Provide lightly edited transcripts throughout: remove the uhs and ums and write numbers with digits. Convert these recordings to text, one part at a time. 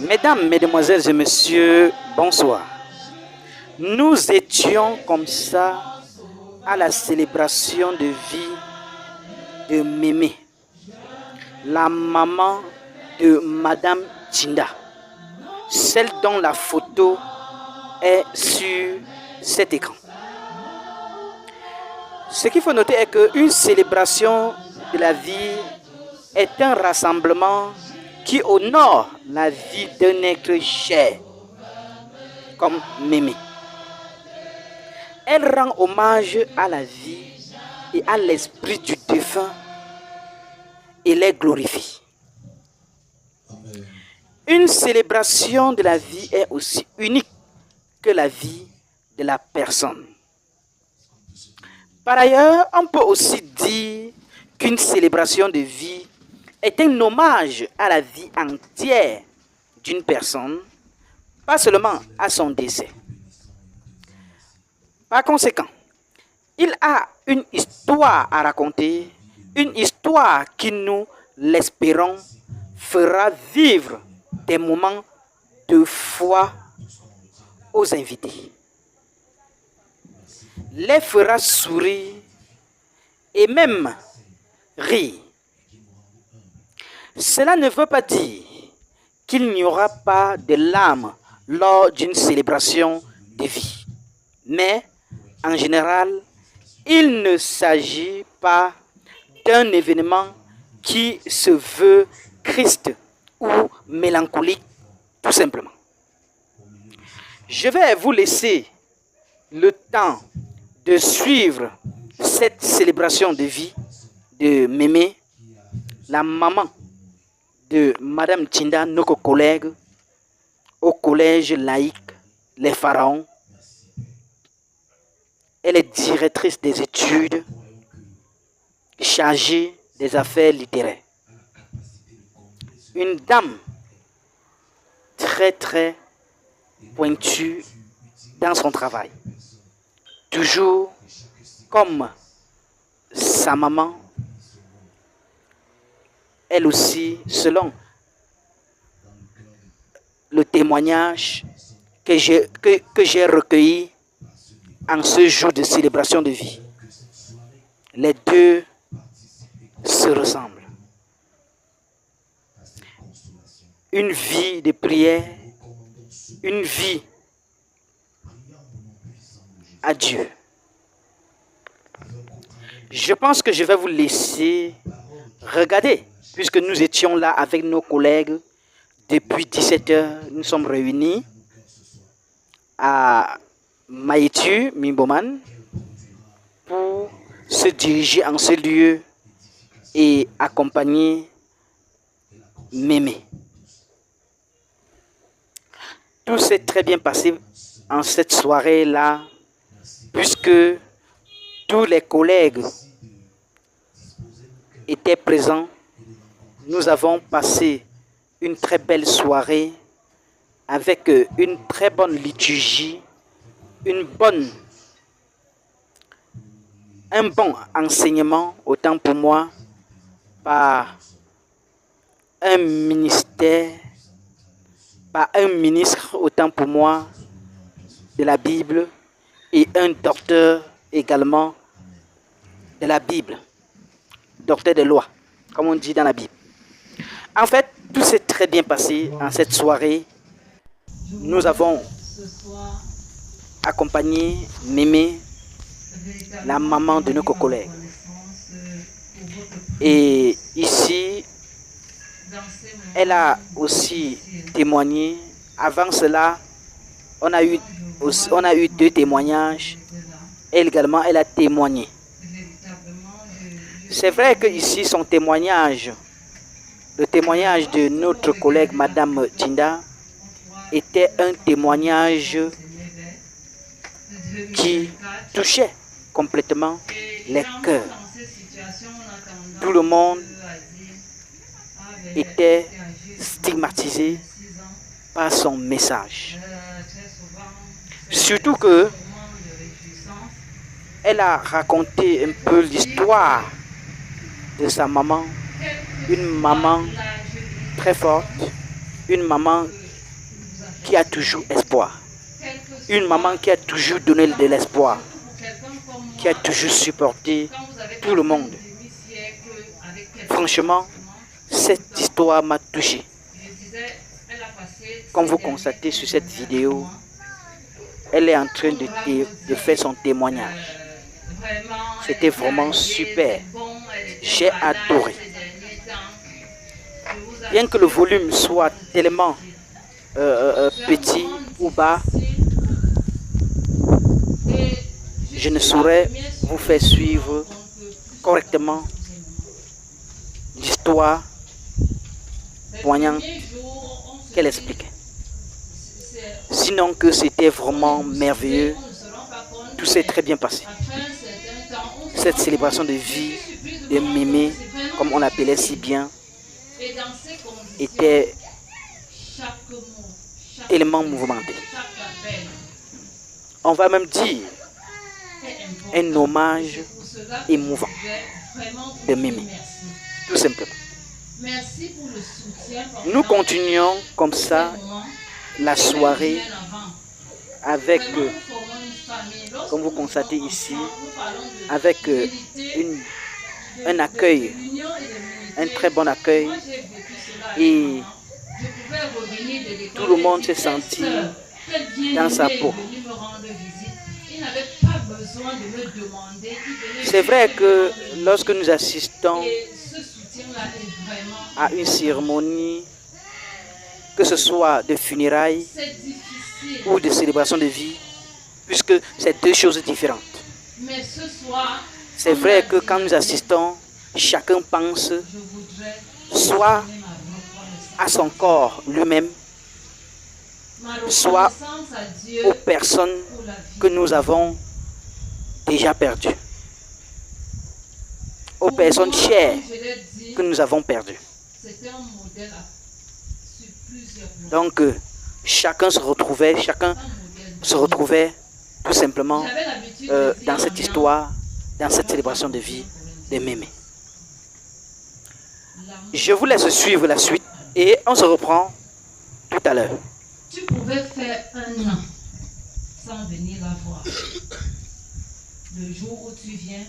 Mesdames, Mesdemoiselles et Messieurs, bonsoir. Nous étions comme ça à la célébration de vie de Mémé, la maman de Madame Tinda, celle dont la photo est sur cet écran. Ce qu'il faut noter est qu'une célébration de la vie est un rassemblement qui honore la vie d'un être cher, comme Mémé. Elle rend hommage à la vie et à l'esprit du défunt et les glorifie. Une célébration de la vie est aussi unique que la vie de la personne. Par ailleurs, on peut aussi dire qu'une célébration de vie est un hommage à la vie entière d'une personne, pas seulement à son décès. Par conséquent, il a une histoire à raconter, une histoire qui, nous l'espérons, fera vivre des moments de foi aux invités, les fera sourire et même rire. Cela ne veut pas dire qu'il n'y aura pas de larmes lors d'une célébration de vie, mais en général, il ne s'agit pas d'un événement qui se veut triste ou mélancolique, tout simplement. Je vais vous laisser le temps de suivre cette célébration de vie de Mémé, la maman de Madame Tinda, notre collègue au collège laïque Les Pharaons. Elle est directrice des études, chargée des affaires littéraires. Une dame très pointue dans son travail. Toujours comme sa maman, elle aussi, selon le témoignage que j'ai recueilli en ce jour de célébration de vie, les deux se ressemblent. Une vie de prière, une vie à Dieu. Je pense que je vais vous laisser regarder, puisque nous étions là avec nos collègues depuis 17h. Nous sommes réunis à Maïtu, Mimboman, pour se diriger en ce lieu et accompagner Mémé. Tout s'est très bien passé en cette soirée-là, puisque tous les collègues étaient présents. Nous avons passé une très belle soirée avec une très bonne liturgie, un bon enseignement, autant pour moi, par un ministre, autant pour moi, de la Bible, et un docteur également de la Bible, docteur de loi, comme on dit dans la Bible. En fait, tout s'est très bien passé en cette soirée. Nous avons accompagné Mémé, la maman de nos collègues. Et ici, elle a aussi témoigné. Avant cela, on a eu deux témoignages. Elle également, elle a témoigné. C'est vrai que ici, son témoignage, le témoignage de notre collègue Madame Tinda, était un témoignage qui touchait complètement les cœurs. Tout le monde était stigmatisé par son message. Surtout que elle a raconté un peu l'histoire de sa maman, une maman très forte, une maman qui a toujours espoir. Une maman qui a toujours donné de l'espoir, qui a toujours supporté tout le monde. Franchement, cette histoire m'a touché. Comme vous constatez sur cette vidéo, elle est en train de faire son témoignage. C'était vraiment super. J'ai adoré. Bien que le volume soit tellement petit ou bas, je ne saurais vous faire suivre correctement l'histoire poignante qu'elle expliquait. Sinon que c'était vraiment merveilleux, tout s'est très bien passé. Cette célébration de vie de Mémé, comme on l'appelait si bien, était tellement mouvementé. On va même dire un hommage émouvant de Mémé, tout simplement. Nous continuons comme ça la soirée avec, comme vous constatez ici, avec un accueil, un très bon accueil, et tout le monde s'est senti dans sa peau. C'est vrai que lorsque nous assistons à une cérémonie, que ce soit de funérailles ou de célébration de vie, puisque c'est deux choses différentes. C'est vrai que quand nous assistons, chacun pense soit à son corps lui-même, soit aux personnes que nous avons déjà perdues, aux personnes chères que nous avons perdues. Donc, chacun se retrouvait tout simplement dans cette histoire, dans cette célébration de vie de Mémé. Je vous laisse suivre la suite et on se reprend tout à l'heure. Tu pouvais faire un an sans venir la voir. Le jour où tu viens,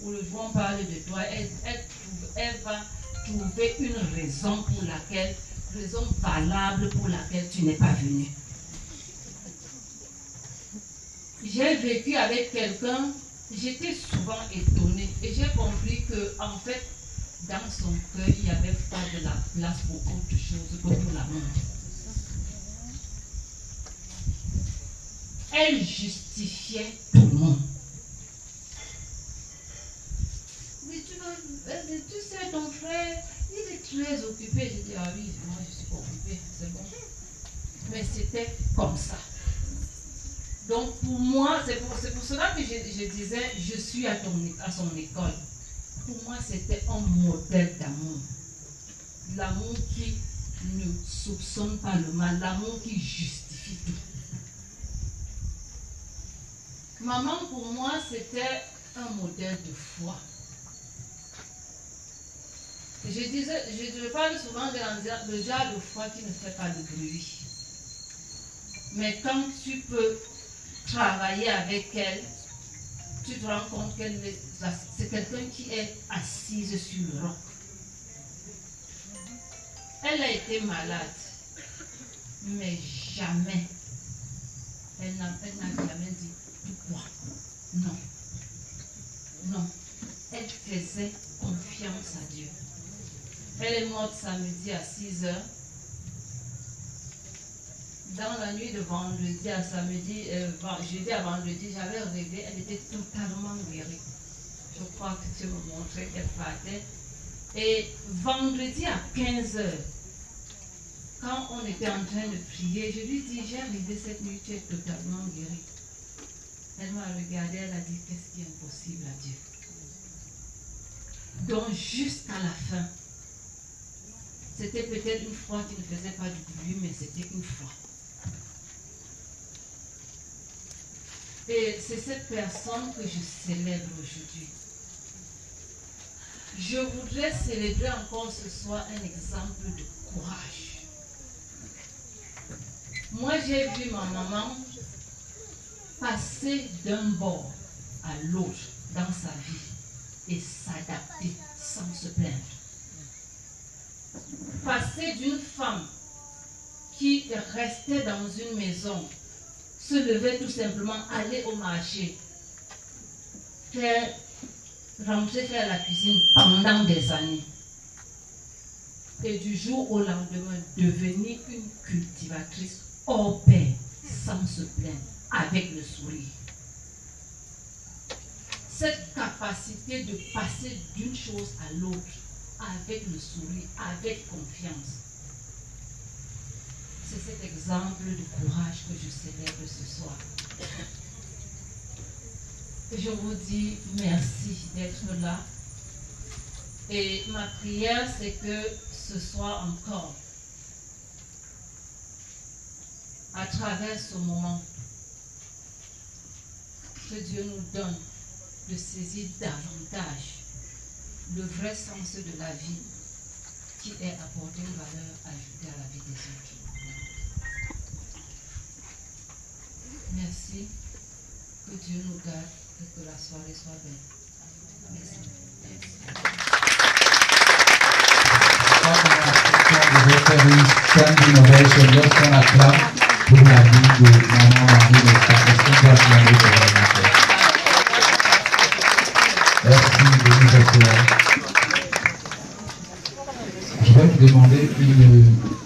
ou le jour où on parle de toi, elle va trouver une raison valable pour laquelle tu n'es pas venu. J'ai vécu avec quelqu'un, j'étais souvent étonnée et j'ai compris que en fait, dans son cœur, il n'y avait pas de la place pour autre chose que pour l'amour. Elle justifiait tout le monde. Mais tu sais, ton frère, il est très occupé. J'ai dit, ah oui, moi je suis pas occupée, c'est bon. Mais c'était comme ça. Donc pour moi, c'est pour cela que je disais, je suis à son école. Pour moi, c'était un modèle d'amour. L'amour qui ne soupçonne pas le mal, l'amour qui justifie tout. Maman, pour moi, c'était un modèle de foi. Je parle souvent de le genre de foi qui ne fait pas de bruit. Mais quand tu peux travailler avec elle, tu te rends compte qu'elle c'est quelqu'un qui est assise sur le roc. Elle a été malade, mais jamais, elle n'a jamais dit pourquoi. Non. Non. Elle faisait confiance à Dieu. Elle est morte samedi à 6 heures. Dans la nuit de vendredi à samedi, jeudi à vendredi, j'avais rêvé, elle était totalement guérie. Je crois que tu me montrais qu'elle partait. Et vendredi à 15 heures, quand on était en train de prier, je lui dis, j'ai rêvé cette nuit, tu es totalement guérie. Elle m'a regardé, elle a dit, qu'est-ce qui est impossible à Dieu? Donc, jusqu'à la fin, c'était peut-être une foi qui ne faisait pas du bruit, mais c'était une foi. Et c'est cette personne que je célèbre aujourd'hui. Je voudrais célébrer encore ce soir un exemple de courage. Moi, j'ai vu ma maman passer d'un bord à l'autre dans sa vie et s'adapter sans se plaindre. Passer d'une femme qui restait dans une maison, se lever tout simplement, aller au marché, rentrer faire la cuisine pendant des années. Et du jour au lendemain, devenir une cultivatrice hors pair, sans se plaindre, avec le sourire. Cette capacité de passer d'une chose à l'autre, avec le sourire, avec confiance. C'est cet exemple de courage que je célèbre ce soir. Je vous dis merci d'être là. Et ma prière, c'est que ce soir encore, à travers ce moment, que Dieu nous donne de saisir davantage le vrai sens de la vie qui est apporter une valeur ajoutée à la vie des autres. Merci. Que Dieu nous garde et que la soirée soit belle. Merci. Je vais faire une scène d'innovation. Just un acclame pour la vie de Maman Marie de Merci de nous accueillir. Je vais vous demander une